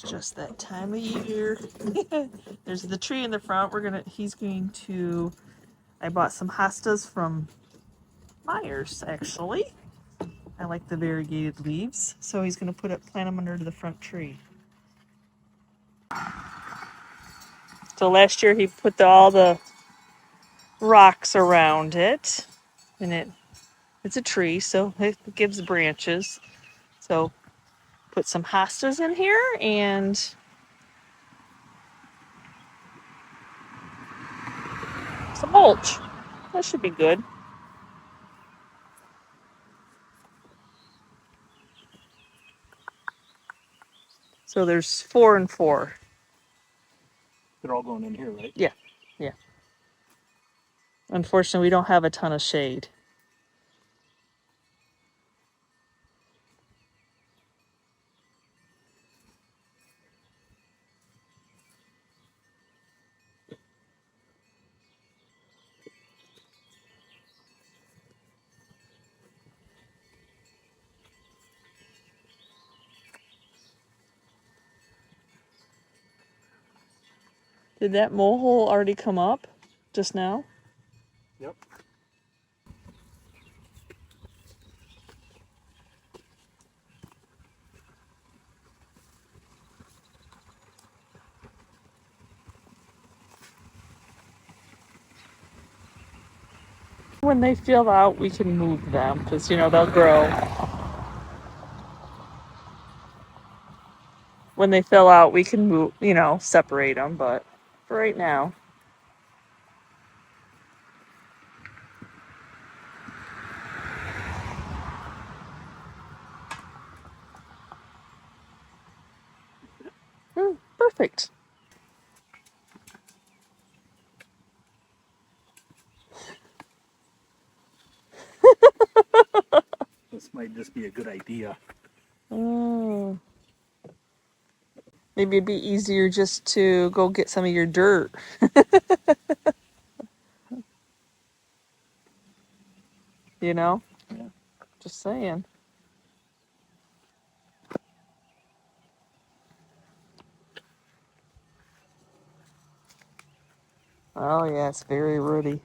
just that time of year. There's the tree in the front. I bought some hostas from Myers, actually. I like the variegated leaves, so he's going to plant them under the front tree. So last year he put all the rocks around it, and it's a tree, so it gives branches. So put some hostas in here and some mulch. That should be good. So there's 4 and 4. They're all going in here, right? Yeah, yeah. Unfortunately, we don't have a ton of shade. Did that mole hole already come up just now? Yep. When they fill out, we can move them because, they'll grow. When they fill out, we can move, separate them, but for right now. Perfect. This might just be a good idea. Oh. Maybe it'd be easier just to go get some of your dirt. Yeah. Just saying. Oh, yeah, it's very rooty.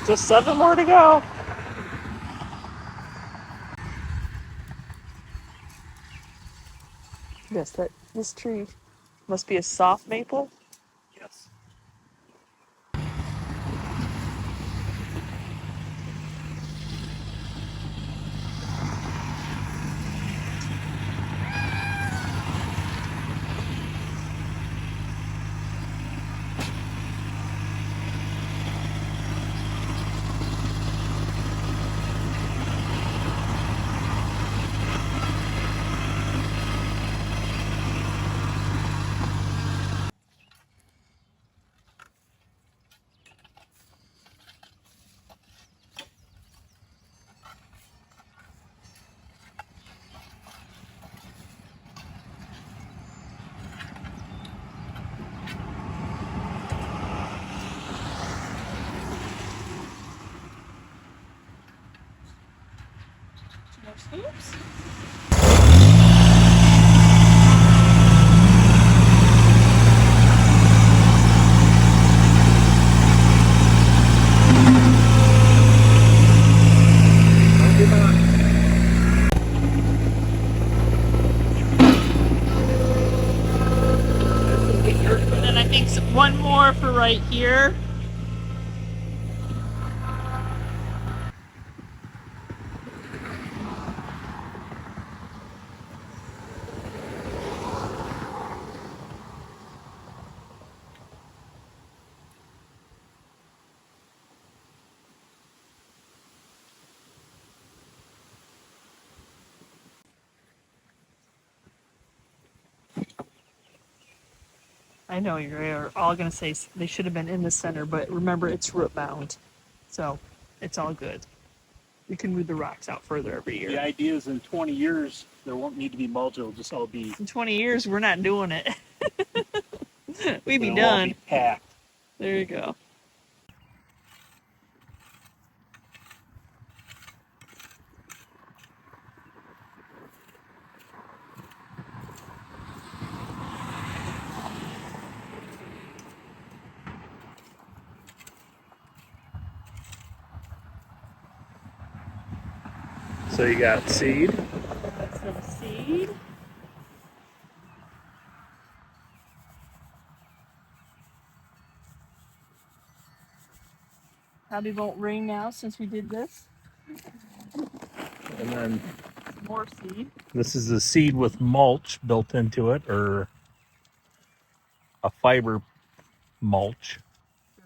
Just 7 more to go. Yes, this tree must be a soft maple. Yes. Oops. And then I think one more for right here. I know you're all going to say they should have been in the center, but remember it's root bound. So it's all good. We can move the rocks out further every year. The idea is in 20 years, there won't need to be mulch. It'll just all be... In 20 years, we're not doing it. We'd be It'll all done. be packed. There you go. So you got seed. Got some seed. Probably won't rain now since we did this. And then More seed. this is a seed with mulch built into it, or a fiber mulch.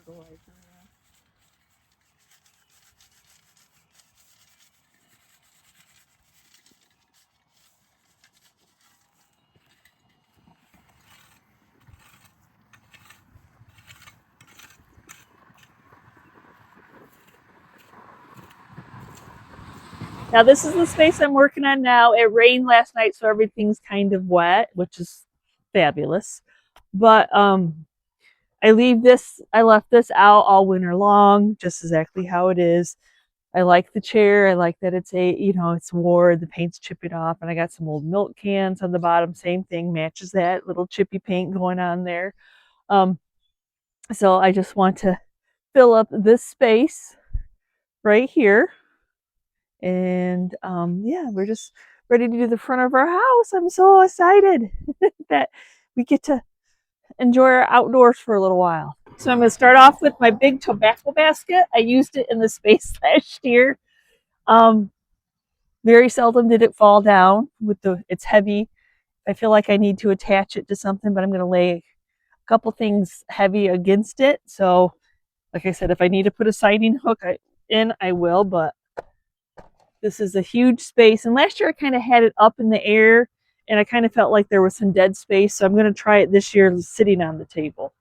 Fertilizer, yeah. Now this is the space I'm working on now. It rained last night, so everything's kind of wet, which is fabulous. But I left this out all winter long, just exactly how it is. I like the chair. I like that it's it's worn, the paint's chipping off, and I got some old milk cans on the bottom. Same thing, matches that little chippy paint going on there. So I just want to fill up this space right here. And yeah, we're just ready to do the front of our house. I'm so excited that we get to enjoy our outdoors for a little while. So I'm going to start off with my big tobacco basket. I used it in the space last year. Very seldom did it fall down it's heavy. I feel like I need to attach it to something, but I'm going to lay a couple things heavy against it. So like I said, if I need to put a siding hook in, I will, but this is a huge space. And last year I kind of had it up in the air and I kind of felt like there was some dead space. So I'm going to try it this year sitting on the table.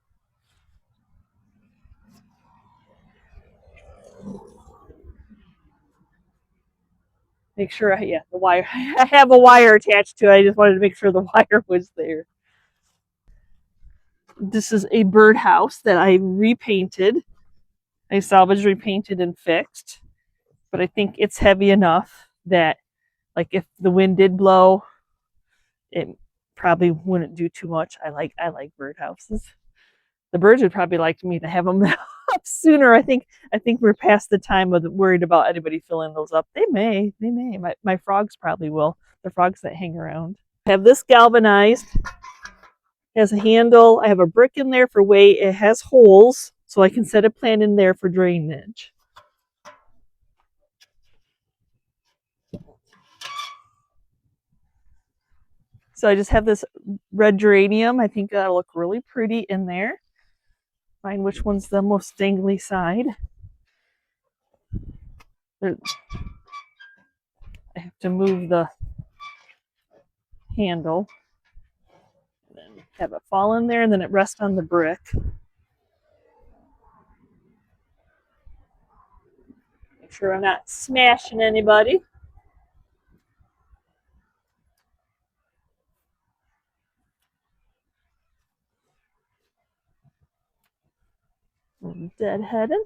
Make sure the wire, I have a wire attached to it. I just wanted to make sure the wire was there. This is a birdhouse that I repainted. I salvaged, repainted, and fixed. But I think it's heavy enough that, like, if the wind did blow, it probably wouldn't do too much. I like birdhouses. The birds would probably like me to have them up sooner. I think we're past the time of worried about anybody filling those up. They may. My frogs probably will. The frogs that hang around. I have this galvanized. It has a handle. I have a brick in there for weight. It has holes, so I can set a plant in there for drainage. So I just have this red geranium. I think that'll look really pretty in there. Find which one's the most dangly side. I have to move the handle. And then have it fall in there, and then it rests on the brick. Make sure I'm not smashing anybody. Deadheading.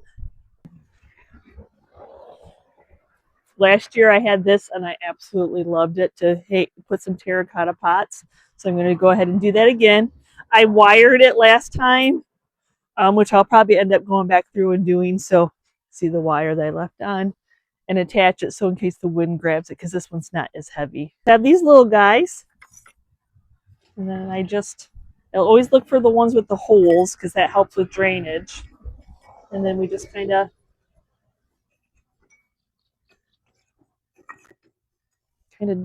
Last year I had this and I absolutely loved it to put some terracotta pots. So I'm going to go ahead and do that again. I wired it last time, which I'll probably end up going back through and doing. So see the wire that I left on, and attach it so in case the wind grabs it, because this one's not as heavy. I have these little guys, and then I'll always look for the ones with the holes because that helps with drainage. And then we just kind of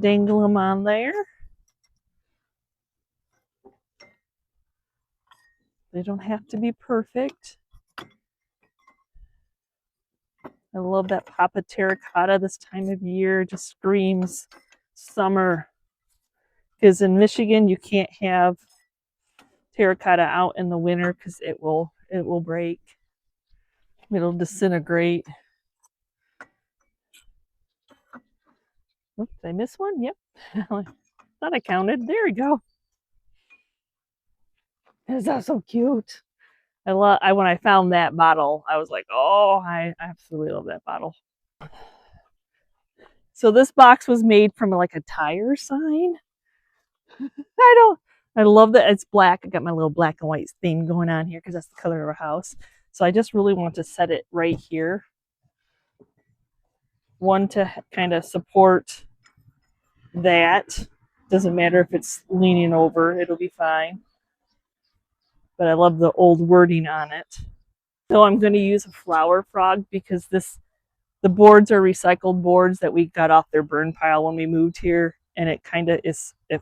dangle them on there. They don't have to be perfect. I love that pop of terracotta this time of year. It just screams summer. Because in Michigan, you can't have terracotta out in the winter because it will break. It'll disintegrate. Oops, did I miss one? Yep. Thought I counted. There we go. Is that so cute? When I found that bottle, I was like, oh, I absolutely love that bottle. So this box was made from like a tire sign. I love that it's black. I got my little black and white theme going on here because that's the color of our house. So I just really want to set it right here. One to kind of support that. Doesn't matter if it's leaning over, it'll be fine. But I love the old wording on it. So I'm going to use a flower frog because the boards are recycled boards that we got off their burn pile when we moved here, and it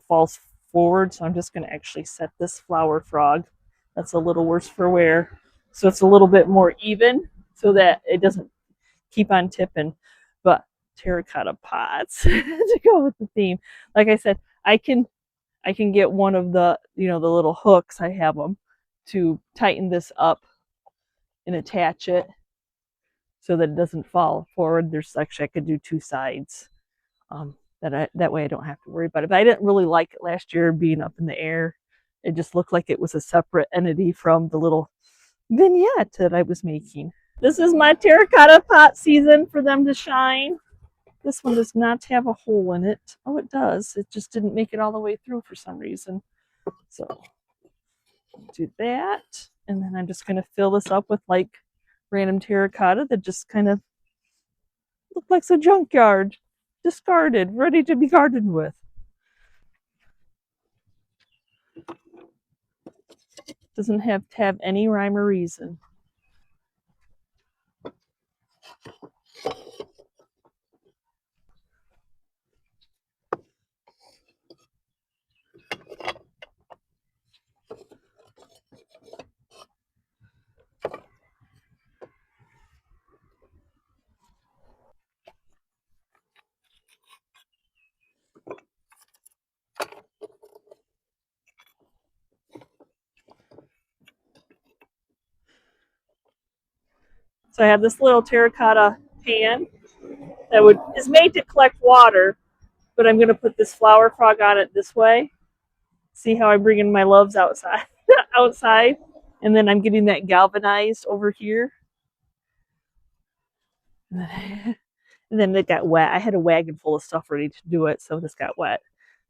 falls forward. So I'm just going to actually set this flower frog. That's a little worse for wear. So it's a little bit more even so that it doesn't keep on tipping. But terracotta pots to go with the theme. Like I said, I can get one of the, the little hooks, I have them, to tighten this up and attach it so that it doesn't fall forward. There's actually, I could do two sides. That way I don't have to worry about it. But I didn't really like it last year being up in the air. It just looked like it was a separate entity from the little vignette that I was making. This is my terracotta pot season for them to shine. This one does not have a hole in it. Oh, it does. It just didn't make it all the way through for some reason. So do that. And then I'm just going to fill this up with like random terracotta that just kind of look like a junkyard. Discarded, ready to be gardened with. Doesn't have to have any rhyme or reason. So I have this little terracotta pan that is made to collect water, but I'm going to put this flower frog on it this way. See how I'm bringing my loves outside, outside, and then I'm getting that galvanized over here. And then it got wet. I had a wagon full of stuff ready to do it, so this got wet.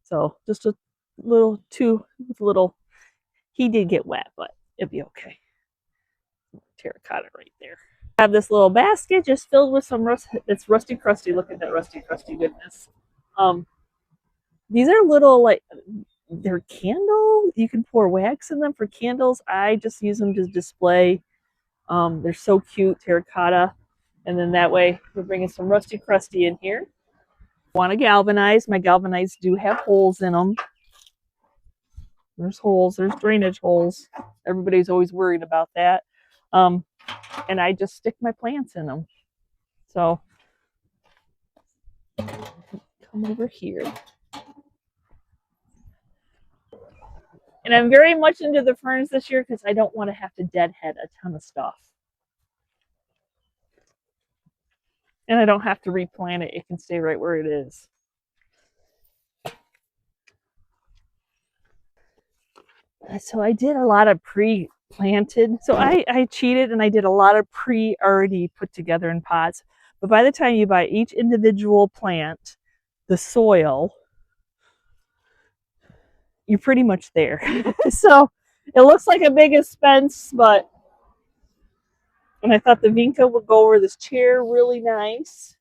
So just a little he did get wet, but it'll be okay. Terracotta right there. I have this little basket just filled with some it's rusty crusty. Look at that rusty crusty goodness. These are little, like, they're candle. You can pour wax in them for candles. I just use them to display. They're so cute, terracotta. And then that way we're bringing some rusty crusty in here. Want to galvanize. My galvanized do have holes in them. There's holes. There's drainage holes. Everybody's always worried about that. And I just stick my plants in them. So come over here. And I'm very much into the ferns this year because I don't want to have to deadhead a ton of stuff. And I don't have to replant it. It can stay right where it is. So I did a lot of pre-planted. So I cheated and I did a lot of already put together in pots. But by the time you buy each individual plant, the soil, you're pretty much there. So it looks like a big expense, but and I thought the Vinca would go over this chair really nice.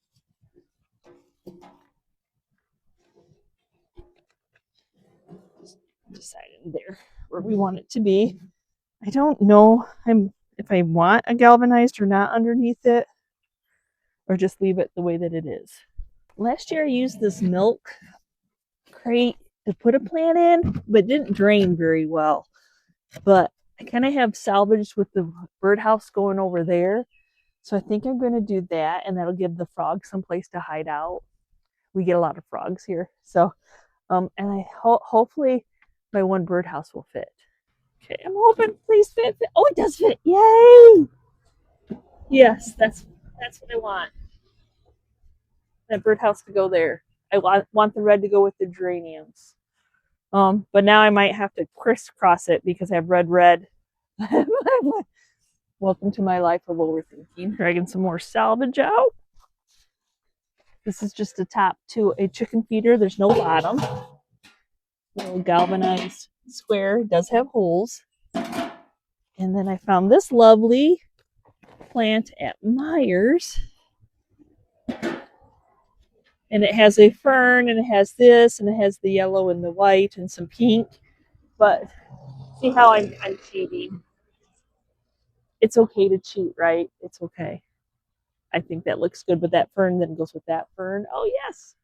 Decided there where we want it to be. I don't know if I want a galvanized or not underneath it, or just leave it the way that it is. Last year I used this milk crate to put a plant in, but it didn't drain very well. But I kind of have salvaged with the birdhouse going over there. So I think I'm going to do that, and that'll give the frogs some place to hide out. We get a lot of frogs here. So, and hopefully my one birdhouse will fit. Okay, I'm hoping please fit. Oh, it does fit. Yay! Yes, that's what I want. That birdhouse to go there. I want the red to go with the geraniums. But now I might have to crisscross it because I have red. Welcome to my life of overthinking. Dragging some more salvage out. This is just a top to a chicken feeder. There's no bottom. Little galvanized square. It does have holes. And then I found this lovely plant at Myers. And it has a fern, and it has this, and it has the yellow and the white and some pink. But see how I'm cheating. It's okay to cheat, right? It's okay. I think that looks good, but that fern then goes with that fern. Oh, yes.